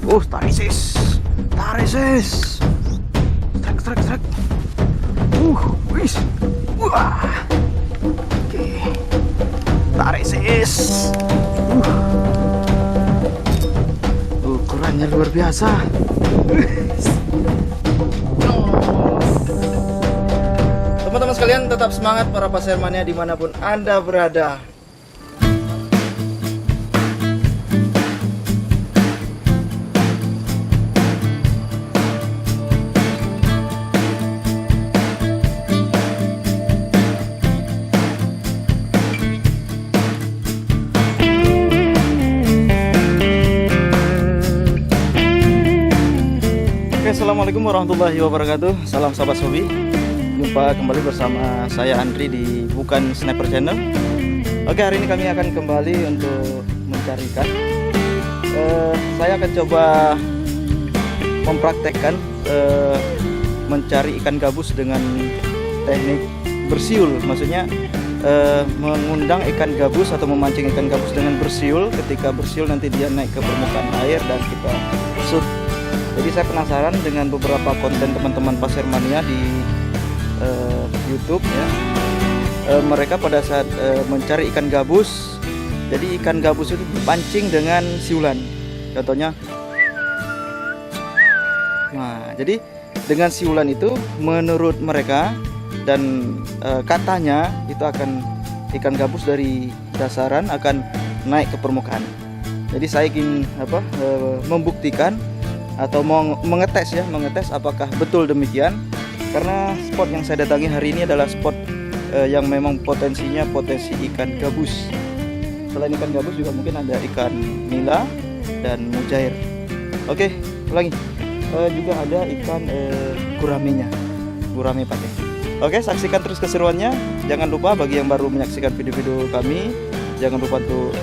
Tarik sis. Tarik sis. Trek. Wis. Wah. Oke. Tarik sis. Ukurannya luar biasa. Teman-teman sekalian, tetap semangat para pasir mania dimanapun Anda berada. Assalamualaikum warahmatullahi wabarakatuh. Salam sahabat hobi. Jumpa kembali bersama saya Andri di Bukan Sniper Channel. Oke, hari ini kami akan kembali untuk mencari ikan. Saya akan coba mempraktekkan mencari ikan gabus dengan teknik bersiul. Maksudnya mengundang ikan gabus atau memancing ikan gabus dengan bersiul. Ketika bersiul nanti dia naik ke permukaan air dan kita shoot. Jadi saya penasaran dengan beberapa konten teman-teman pasir mania di YouTube ya. Mereka pada saat mencari ikan gabus, jadi ikan gabus itu dipancing dengan siulan. Contohnya, nah jadi dengan siulan itu menurut mereka dan katanya itu akan ikan gabus dari dasaran akan naik ke permukaan. Jadi saya ingin membuktikan atau mengetes apakah betul demikian, karena spot yang saya datangi hari ini adalah spot yang memang potensi ikan gabus. Selain ikan gabus juga mungkin ada ikan nila dan mujair. Oke, ulangi, juga ada ikan gurame pakai. Oke, saksikan terus keseruannya. Jangan lupa bagi yang baru menyaksikan video-video kami, jangan lupa untuk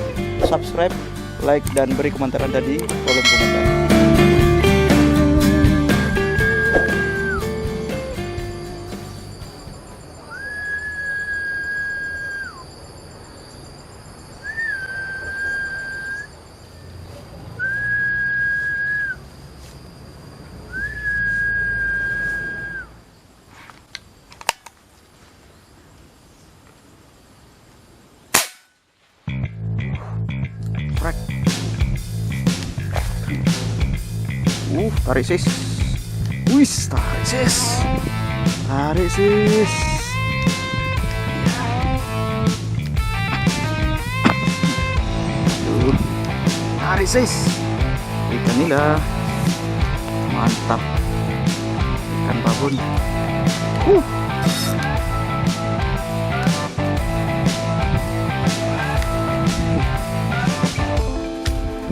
subscribe, like, dan beri komentar Anda di kolom komentar. Tarik sis. Wis, tarik sis. Tarik sis. Tarik sis. Ikan nila. Mantap. Ikan babon.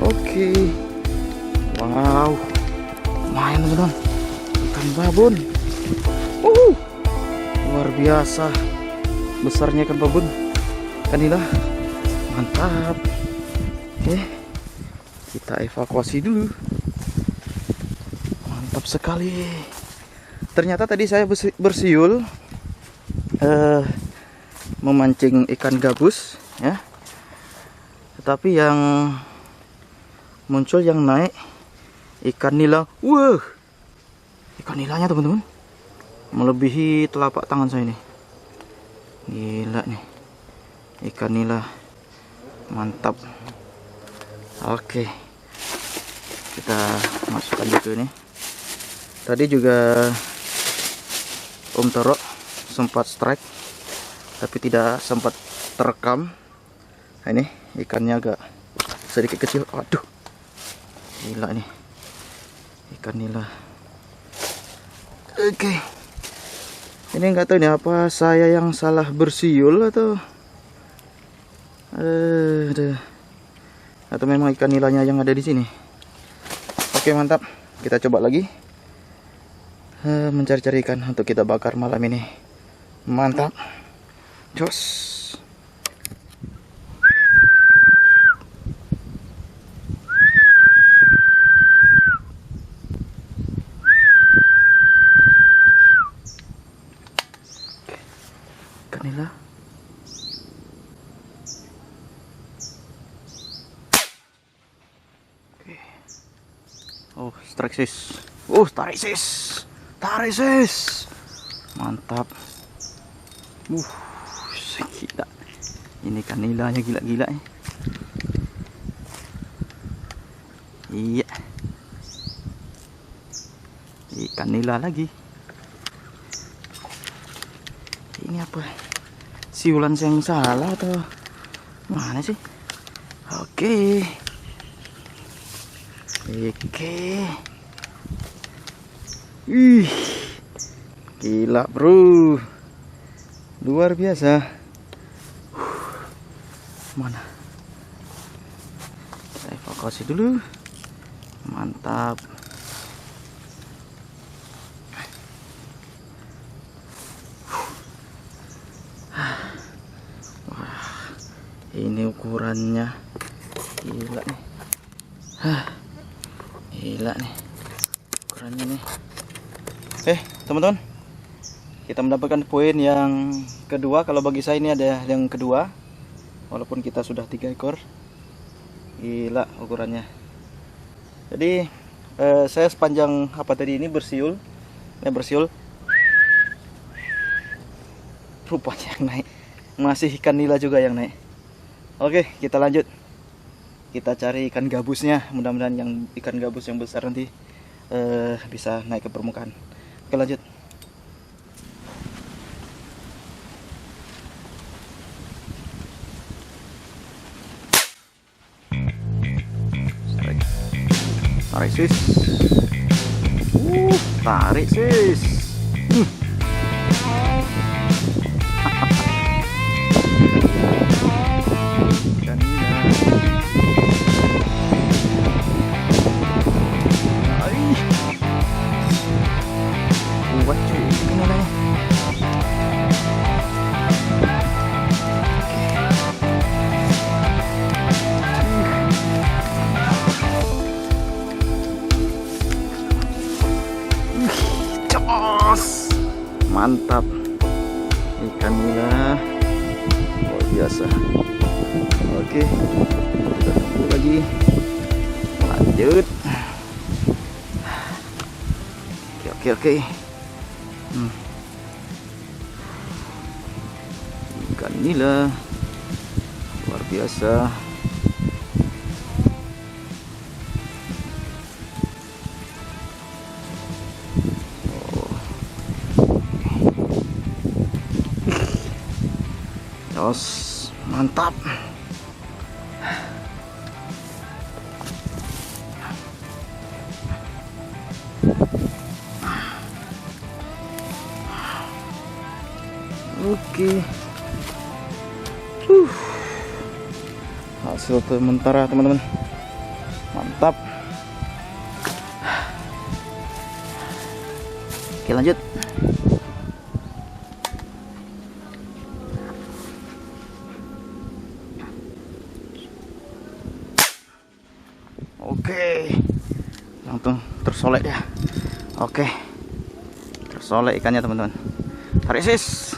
Oke. Wow. Lumayan teman-teman, ikan babon. Luar biasa besarnya ikan babon. Ikan nila mantap. Oke, kita evakuasi dulu. Mantap sekali. Ternyata tadi saya bersiul memancing ikan gabus ya, tetapi yang muncul, yang naik ikan nila. Wah, ikan nilanya teman-teman melebihi telapak tangan saya nih. Gila nih, ikan nila mantap. Oke, kita masukkan gitu nih. Tadi juga Om Toro sempat strike tapi tidak sempat terekam. Nah, ini ikannya agak sedikit kecil. Aduh, gila nih ikan nila. Oke, ini nggak tahu nih apa saya yang salah bersiul atau memang ikan nilanya yang ada di sini. Oke, mantap. Kita coba lagi mencari-cari ikan untuk kita bakar malam ini. Mantap, jos. Nila. Oke. strike sis. Tarik sis. Tarik sis. Mantap. Gila. Ini ikan nilanya gila-gila ya. Iya. Ikan nila lagi. Ini apa? Siulan yang salah atau mana sih? Oke. Gila bro, luar biasa. Mana? Kita evakuasi dulu. Mantap. Wah, ini ukurannya gila nih. Gila nih ukurannya nih. Teman-teman, kita mendapatkan poin yang kedua. Kalau bagi saya ini ada yang kedua, walaupun kita sudah 3 ekor. Gila ukurannya. Jadi saya sepanjang apa tadi ini bersiul, rupanya yang naik masih ikan nila juga yang naik. Oke, kita lanjut. Kita cari ikan gabusnya. Mudah-mudahan yang ikan gabus yang besar nanti bisa naik ke permukaan. Oke, lanjut. Tarik sis. Tarik sis. Ikan nila. Kuat cuy ikan nilanya. Mantap, ikan nila luar biasa. Oke, kita tunggu lagi. Lanjut. Oke. Ikan nila luar biasa. Mantap. Oke. Hasil sementara teman-teman. Mantap. Oke, lanjut. Oke, langsung tersolek ya. Oke, tersolek ikannya teman-teman. Tarik sis.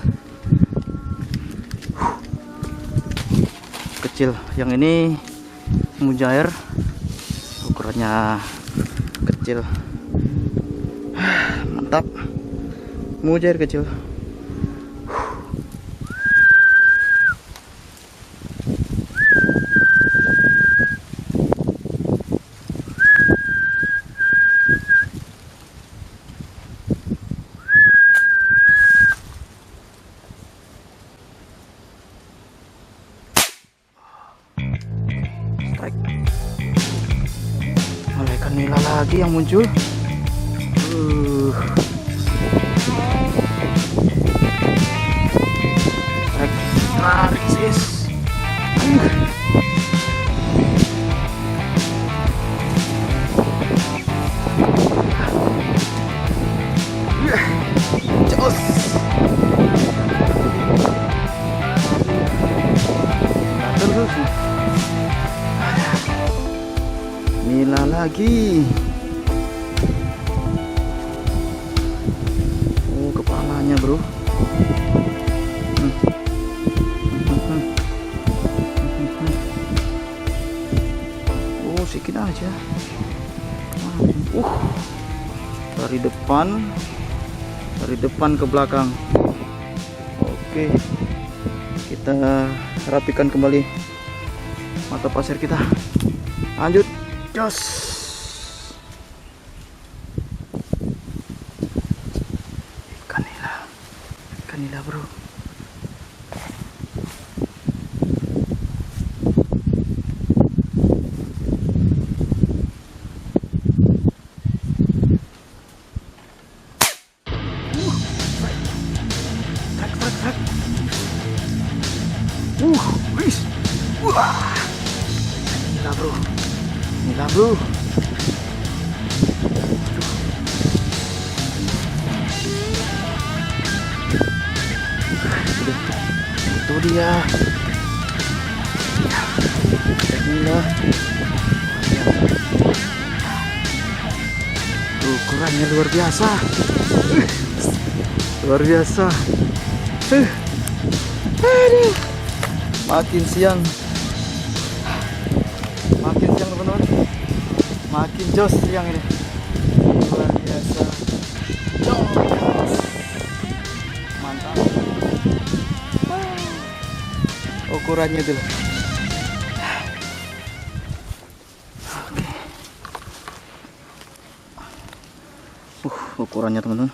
Kecil, yang ini mujair, ukurannya kecil. Mantap, mujair kecil. Malah ikan nila lagi yang muncul. Tarik sis. Jos. Terus. Nila lagi. Kepalanya bro. Sedikit aja. Dari depan ke belakang. Oke, kita rapikan kembali mata pasir kita. Lanjut, jos. Ikan nila bro. Wis. Wah. Nila bro. Itu dia. Nila. Ukurannya luar biasa. Luar biasa. Aduh. Makin siang teman-teman, makin jos siang ini, luar biasa, jos, mantap. Ukurannya dulu. Oke. Ukurannya teman-teman,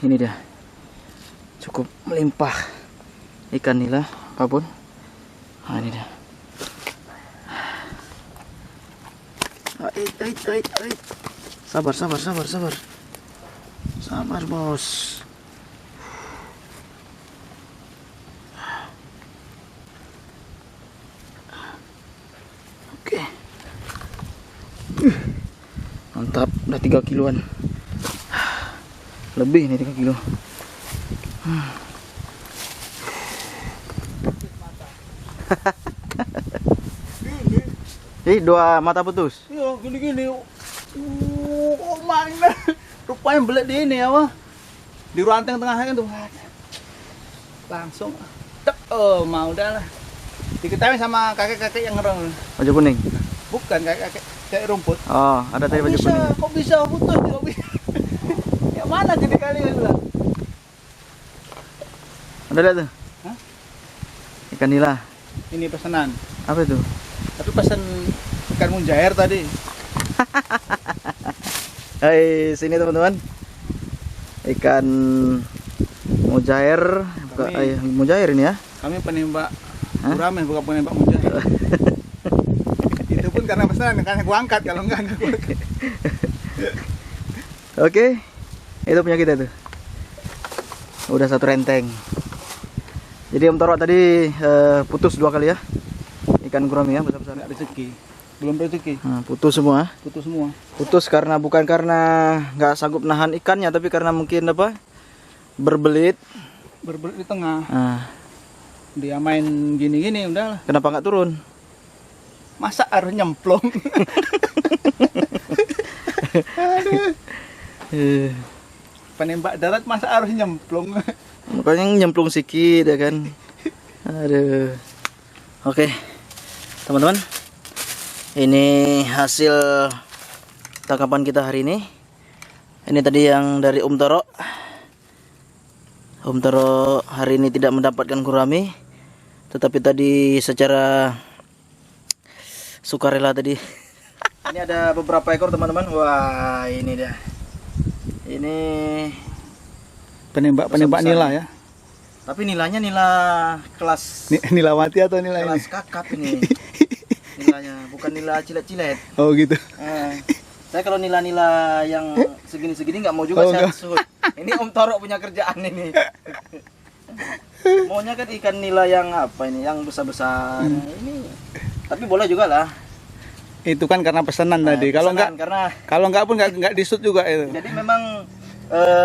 ini dia, cukup melimpah ikan nila babon. Nah, ini dia. Sabar bos. Oke. Mantap, udah 3 kiloan. Lebih nih 3 kilo. Dua mata putus. Iya, gini-gini. Oh, mana? Rupanya belet di ini apa? Di ranting tengahnya tuh. Langsung. Tek, oh, mau udah lah. Diketahui sama kakek-kakek yang ngerong. Baju kuning. Bukan kakek-kakek kayak rumput. Oh, ada tadi baju kuning. Kok bisa putus? Kok bisa? Yang mana gede kali itu lah? Ada lihat tuh. Hah? Ikan nila. Ini pesanan. Apa itu? Tapi pesan ikan mujair tadi. Hai, sini teman-teman. Ikan mujair, mujair ini ya. Kami penembak gurame, bukan penembak mujair. Itu pun karena pesanan, karena gua angkat, kalau enggak gua angkat. Oke, itu punya kita tuh. Udah 1 renteng. Jadi Om Toro tadi putus 2 kali ya. Ikan gurame ya, besar-besar. Enggak rezeki. Belum rezeki. Nah, putus semua. Putus semua. Putus karena bukan karena nggak sanggup nahan ikannya, tapi karena mungkin apa? Berbelit. Berbelit di tengah. Nah, Dia main gini-gini udahlah. kenapa nggak turun? Masa harus nyemplung. Aduh. Penembak darat masa harus nyemplung. Makanya nyemplung sikit ya kan. Aduh. Oke. Teman-teman. Ini hasil tangkapan kita hari ini. Ini tadi yang dari Om Toro. Om Toro hari ini tidak mendapatkan gurame, tetapi tadi secara sukarela tadi. Ini ada beberapa ekor teman-teman. Wah, ini dia. Ini Penembak nila ya. Tapi nilainya nila kelas Nila mati atau nila kelas ini? kakap ini. Nilainya bukan nila cilet-cilet. Oh gitu. Saya kalau nila-nila yang segini-segini nggak mau juga, saya suruh. Ini Om Toro punya kerjaan ini. Maunya kan ikan nila yang apa ini, yang besar-besar. Ini. Tapi boleh juga lah. Itu kan karena pesanan tadi. Kalau enggak, kalau enggak pun enggak disut juga itu. Jadi memang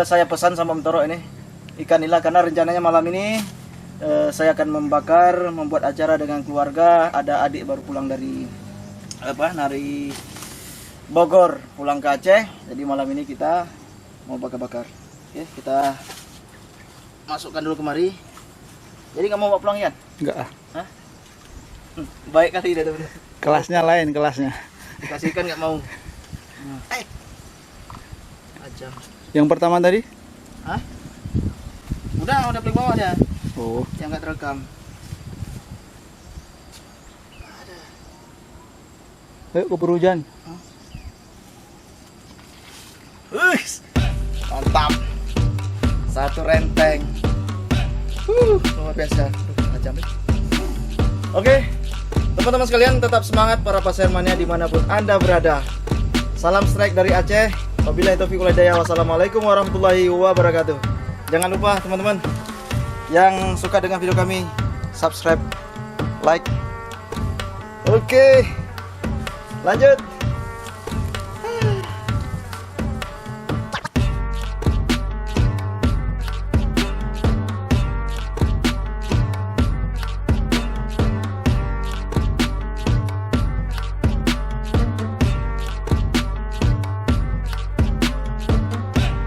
saya pesan sama Om Toro ini ikan nila karena rencananya malam ini saya akan membakar, membuat acara dengan keluarga. Ada adik baru pulang dari dari Bogor, pulang ke Aceh. Jadi malam ini kita mau bakar-bakar. Oke, kita masukkan dulu kemari. Jadi nggak mau bawa pulang Ian? Enggak ah. Hah? Baik kali dah. Kelasnya lain kelasnya. Dikasih ikan nggak mau. Ajam. Yang pertama tadi? Hah? Udah pelik bawah dia. Oh. Yang nggak terekam. Ayo keburu hujan. Mantap. Satu renteng. Luar biasa. Ajam. Oke, teman-teman sekalian tetap semangat para pasar mania dimanapun Anda berada. Salam strike dari Aceh. Wabillahi taufiq wal hidayah. Wassalamualaikum warahmatullahi wabarakatuh. Jangan lupa teman-teman yang suka dengan video kami, subscribe, like. Oke, lanjut.